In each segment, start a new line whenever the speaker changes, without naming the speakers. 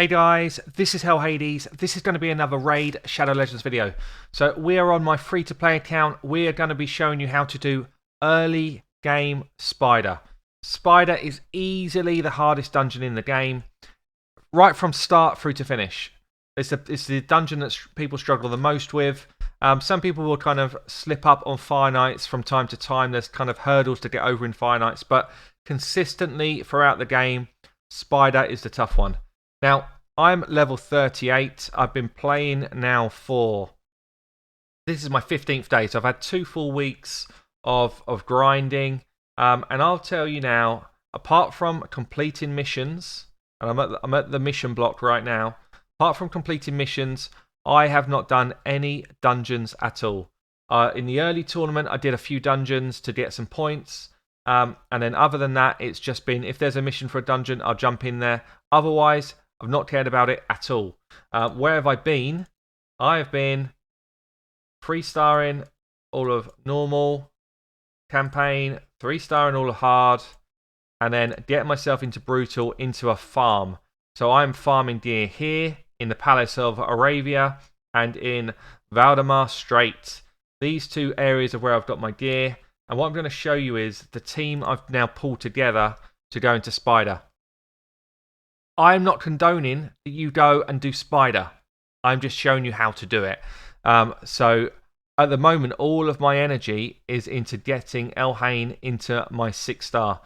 Hey guys, this is Hell Hades. This is going to be another Raid Shadow Legends video. So we are on my free-to-play account. We are going to be showing you how to do early game Spider. Spider is easily the hardest dungeon in the game, right from start through to finish. It's the dungeon that people struggle the most with. Some people will kind of slip up on Fire Nights from time to time. There's kind of hurdles to get over in Fire Nights, but consistently throughout the game, Spider is the tough one. Now, I'm level 38. I've been playing now this is my 15th day, so I've had 2 full weeks of grinding. And I'll tell you now, apart from completing missions, and I'm at the mission block right now, apart from completing missions, I have not done any dungeons at all. In the early tournament, I did a few dungeons to get some points. And then other than that, it's just been, if there's a mission for a dungeon, I'll jump in there. Otherwise, I've not cared about it at all. Where have I been? I have been 3-starring all of normal campaign, 3-starring all of hard, and then getting myself into brutal, into a farm. So I'm farming deer here in the Palace of Aravia and in Valdemar Strait. These 2 areas are where I've got my deer. And what I'm going to show you is the team I've now pulled together to go into Spider. I'm not condoning that you go and do Spider. I'm just showing you how to do it. So at the moment, all of my energy is into getting Elhain into my 6-star.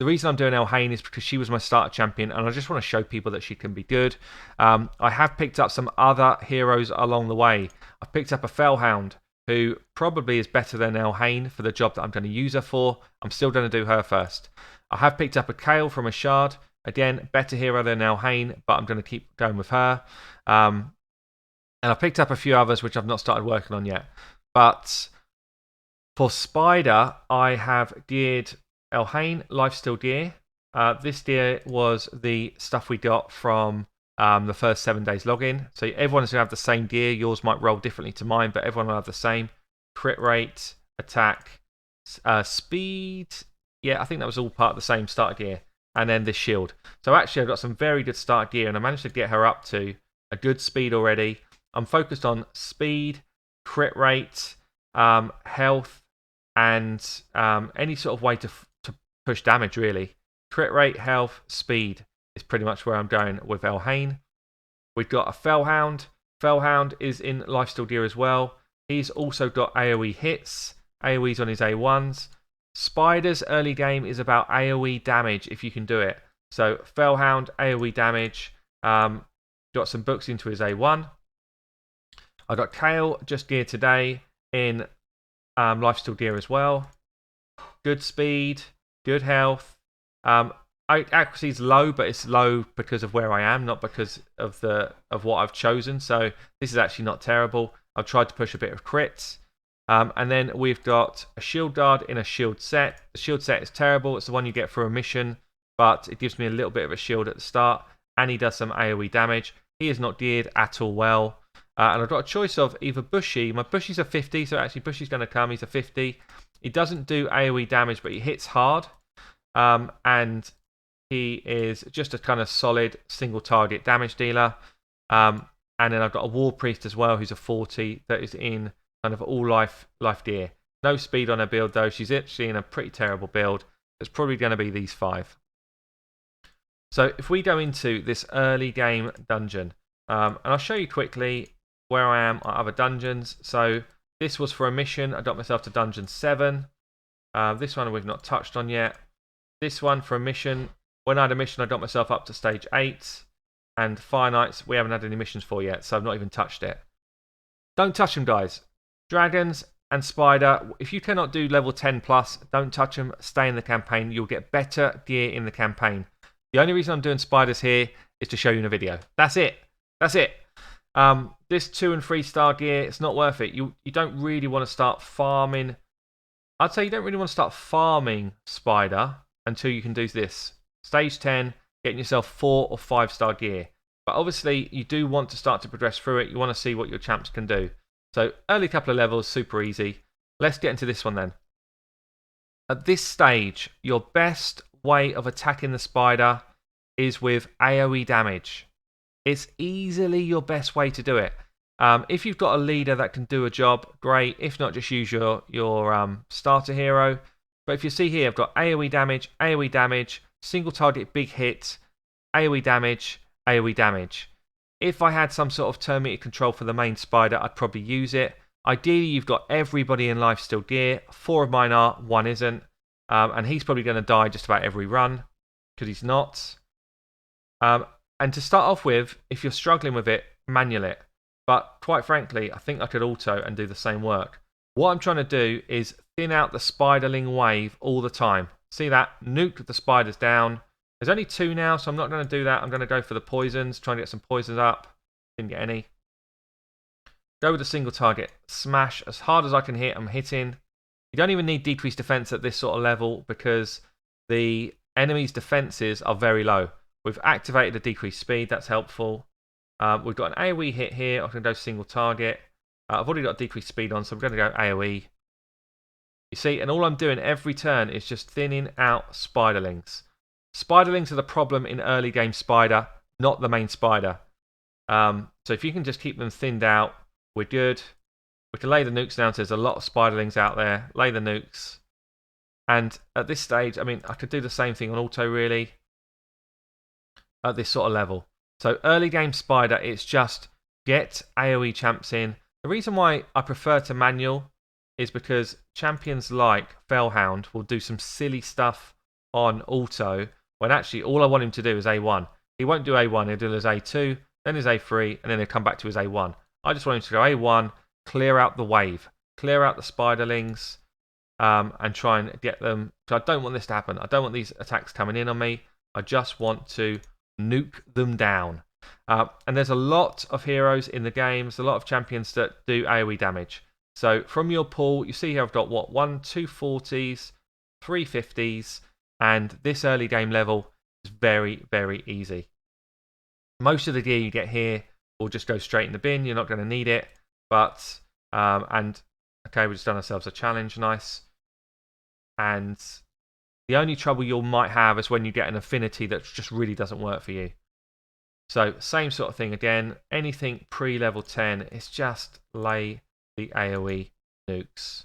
The reason I'm doing Elhain is because she was my starter champion, and I just want to show people that she can be good. I have picked up some other heroes along the way. I've picked up a Fellhound, who probably is better than Elhain for the job that I'm going to use her for. I'm still going to do her first. I have picked up a Kale from a Shard. Again, better hero than Elhain, but I'm going to keep going with her. And I picked up a few others which I've not started working on yet. But for Spider, I have geared Elhain, Lifesteal Deer. This deer was the stuff we got from the first 7 days login. So everyone's going to have the same deer. Yours might roll differently to mine, but everyone will have the same. Crit rate, attack, speed. Yeah, I think that was all part of the same starter gear. And then this shield. So actually I've got some very good start gear, and I managed to get her up to a good speed already. I'm focused on speed, crit rate, health, and any sort of way to push damage really. Crit rate, health, speed is pretty much where I'm going with Elhain. We've got a Fellhound. Fellhound is in Lifesteal Deer as well. He's also got AoE hits. AoE's on his A1s. Spider's early game is about AoE damage if you can do it. So Fellhound, AoE damage. Got some books into his A1. I got Kale just geared today in Lifesteal Deer as well. Good speed, good health. Accuracy is low, but it's low because of where I am, not because of what I've chosen. So this is actually not terrible. I've tried to push a bit of crits. And then we've got a Shield Guard in a shield set. The shield set is terrible. It's the one you get for a mission, but it gives me a little bit of a shield at the start, and he does some AoE damage. He is not geared at all well. And I've got a choice of either Bushy. My Bushy's a 50, so actually Bushy's going to come. He's a 50. He doesn't do AoE damage, but he hits hard. And he is just a kind of solid single target damage dealer. And then I've got a War Priest as well, who's a 40, that is in kind of all life deer. No speed on her build though. She's actually in a pretty terrible build. It's probably going to be these 5. So if we go into this early game dungeon, and I'll show you quickly where I am at other dungeons. So this was for a mission. I got myself to dungeon 7. This one we've not touched on yet. This one for a mission. When I had a mission, I got myself up to stage 8. And Fire Nights, we haven't had any missions for yet, so I've not even touched it. Don't touch them, guys. Dragons and Spider, if you cannot do level 10 plus, don't touch them. Stay in the campaign. You'll get better gear in the campaign. The only reason I'm doing Spiders here is to show you in a video. That's it. That's it. This 2 and 3-star gear, it's not worth it. You don't really want to start farming. I'd say you don't really want to start farming Spider until you can do this. Stage 10, getting yourself 4 or 5-star gear. But obviously, you do want to start to progress through it. You want to see what your champs can do. So, early couple of levels, super easy. Let's get into this one then. At this stage, your best way of attacking the Spider is with AoE damage. It's easily your best way to do it. If you've got a leader that can do a job, great. If not, just use your starter hero. But if you see here, I've got AoE damage, single target big hit, AoE damage, AoE damage. If I had some sort of turn meter control for the main spider, I'd probably use it. Ideally, you've got everybody in life still gear. 4 of mine are, 1 isn't. And he's probably going to die just about every run, because he's not. And to start off with, if you're struggling with it, manual it. But quite frankly, I think I could auto and do the same work. What I'm trying to do is thin out the spiderling wave all the time. See that? Nuke the spiders down. There's only 2 now, so I'm not going to do that. I'm going to go for the poisons, try and get some poisons up. Didn't get any. Go with a single target. Smash as hard as I can hit. I'm hitting. You don't even need decreased defense at this sort of level because the enemy's defenses are very low. We've activated a decreased speed. That's helpful. We've got an AoE hit here. I can go single target. I've already got decreased speed on, so I'm going to go AoE. You see, and all I'm doing every turn is just thinning out spiderlings. Spiderlings are the problem in early game spider, not the main spider. So if you can just keep them thinned out, we're good. We can lay the nukes down, so there's a lot of spiderlings out there. Lay the nukes. And at this stage, I mean, I could do the same thing on auto, really, at this sort of level. So early game spider, it's just get AoE champs in. The reason why I prefer to manual is because champions like Fellhound will do some silly stuff on auto when actually all I want him to do is A1. He won't do A1, he'll do his A2, then his A3, and then he'll come back to his A1. I just want him to go A1, clear out the wave, clear out the spiderlings, and try and get them. So I don't want this to happen. I don't want these attacks coming in on me. I just want to nuke them down. And there's a lot of heroes in the games, a lot of champions that do AoE damage. So from your pool, you see here I've got what, 1, 2 40s, 3 50s, and this early game level is very, very easy. Most of the gear you get here will just go straight in the bin. You're not going to need it. But, okay, we've just done ourselves a challenge, nice. And the only trouble you might have is when you get an affinity that just really doesn't work for you. So, same sort of thing again. Anything pre-level 10, it's just lay the AoE nukes.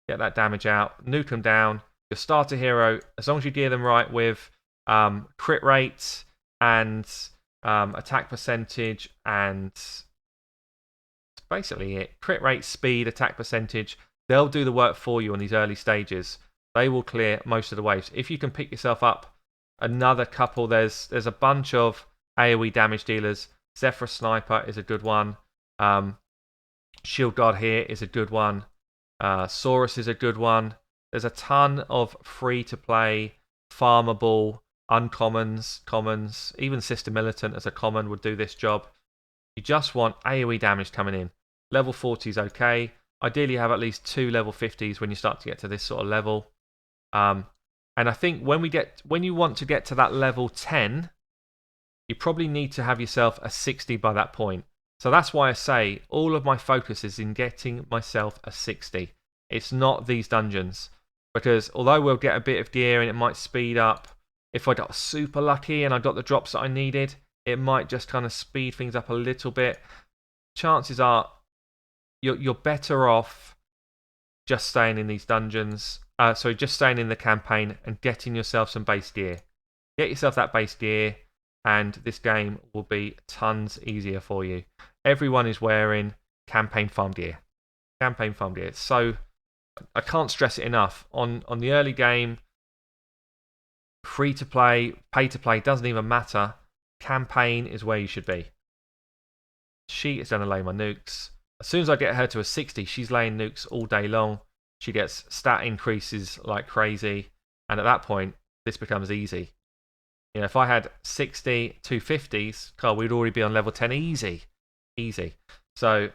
Get that damage out, nuke them down. Your starter hero, as long as you gear them right with crit rate and attack percentage, and basically it. Crit rate, speed, attack percentage, they'll do the work for you on these early stages. They will clear most of the waves. If you can pick yourself up another couple, there's a bunch of AoE damage dealers. Zephyr Sniper is a good one. Shield Guard here is a good one. Saurus is a good one. There's a ton of free-to-play, farmable, uncommons, commons. Even Sister Militant as a common would do this job. You just want AoE damage coming in. Level 40 is okay. Ideally, you have at least 2 level 50s when you start to get to this sort of level. And I think when you want to get to that level 10, you probably need to have yourself a 60 by that point. So that's why I say all of my focus is in getting myself a 60. It's not these dungeons. Because although we'll get a bit of gear and it might speed up, if I got super lucky and I got the drops that I needed, it might just kind of speed things up a little bit. Chances are you're better off just staying in these dungeons. Just staying in the campaign and getting yourself some base gear. Get yourself that base gear, and this game will be tons easier for you. Everyone is wearing campaign farm gear. Campaign farm gear. So I can't stress it enough. On the early game, free to play, pay to play, doesn't even matter. Campaign is where you should be. She is going to lay my nukes. As soon as I get her to a 60, she's laying nukes all day long. She gets stat increases like crazy. And at that point, this becomes easy. You know, if I had 60, 250s, God, we'd already be on level 10 easy. Easy. So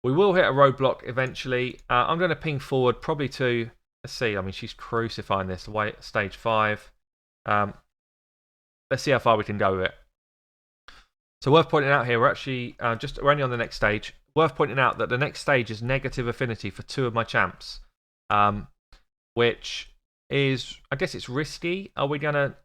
we will hit a roadblock eventually. I'm going to ping forward probably to, let's see, I mean, she's crucifying this away at stage 5. Let's see how far we can go with it. So worth pointing out here, we're actually we're only on the next stage. Worth pointing out that the next stage is negative affinity for 2 of my champs, which is, I guess it's risky. Are we gonna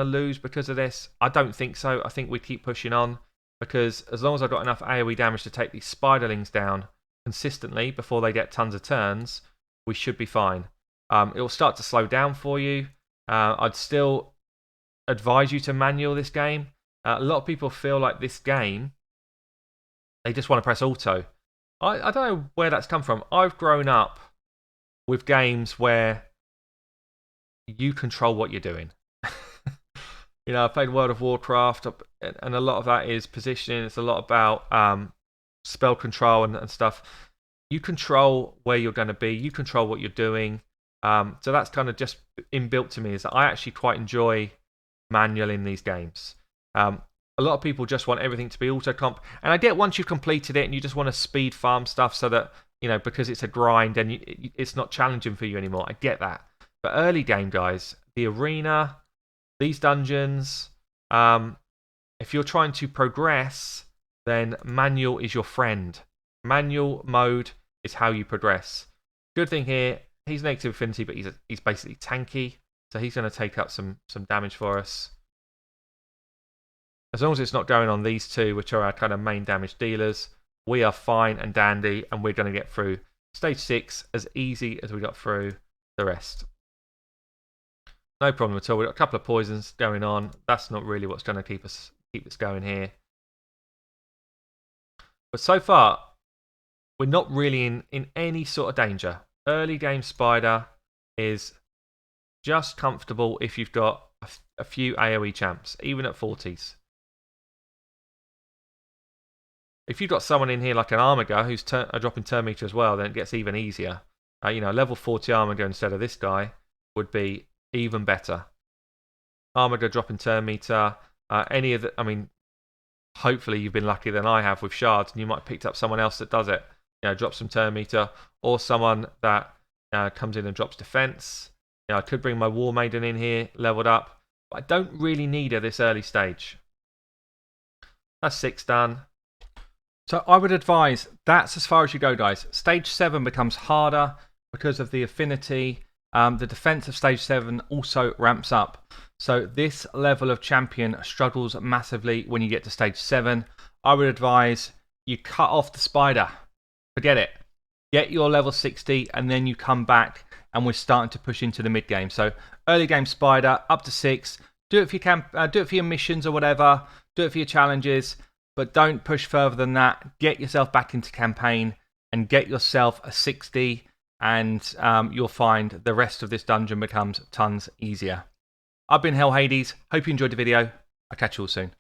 lose because of this? I don't think so. I think we keep pushing on. because as long as I've got enough AoE damage to take these spiderlings down consistently before they get tons of turns, we should be fine. It will start to slow down for you. I'd still advise you to manual this game. A lot of people feel like this game, they just want to press auto. I don't know where that's come from. I've grown up with games where you control what you're doing. I played World of Warcraft, and a lot of that is positioning. It's a lot about spell control and stuff. You control where you're going to be. You control what you're doing. So that's kind of just inbuilt to me, is that I actually quite enjoy manual in these games. A lot of people just want everything to be auto comp, and I get once you've completed it and you just want to speed farm stuff so that because it's a grind and it's not challenging for you anymore. I get that, but early game, guys, the arena, these dungeons, if you're trying to progress, then manual is your friend. Manual mode is how you progress. Good thing here, he's negative affinity, but he's basically tanky, so he's going to take up some damage for us. As long as it's not going on these two, which are our kind of main damage dealers, we are fine and dandy, and we're going to get through stage 6 as easy as we got through the rest. No problem at all. We've got a couple of poisons going on. That's not really what's going to keep us going here. But so far, we're not really in any sort of danger. Early game Spider is just comfortable if you've got a few AoE champs, even at 40s. If you've got someone in here like an Armiger who's dropping turn meter as well, then it gets even easier. Level 40 Armiger instead of this guy would be even better. Armiger dropping turn meter. Hopefully you've been luckier than I have with shards, and you might have picked up someone else that does it. Drops some turn meter, or someone that comes in and drops defense. I could bring my War Maiden in here, leveled up, but I don't really need her this early stage. That's 6 done. So I would advise that's as far as you go, guys. Stage 7 becomes harder because of the affinity. The defense of stage 7 also ramps up. So this level of champion struggles massively when you get to stage 7. I would advise you cut off the spider. Forget it. Get your level 60 and then you come back, and we're starting to push into the mid game. So early game spider up to 6. Do it for your missions or whatever. Do it for your challenges. But don't push further than that. Get yourself back into campaign and get yourself a 60, and you'll find the rest of this dungeon becomes tons easier. I've been Hell Hades. Hope you enjoyed the video. I'll catch you all soon.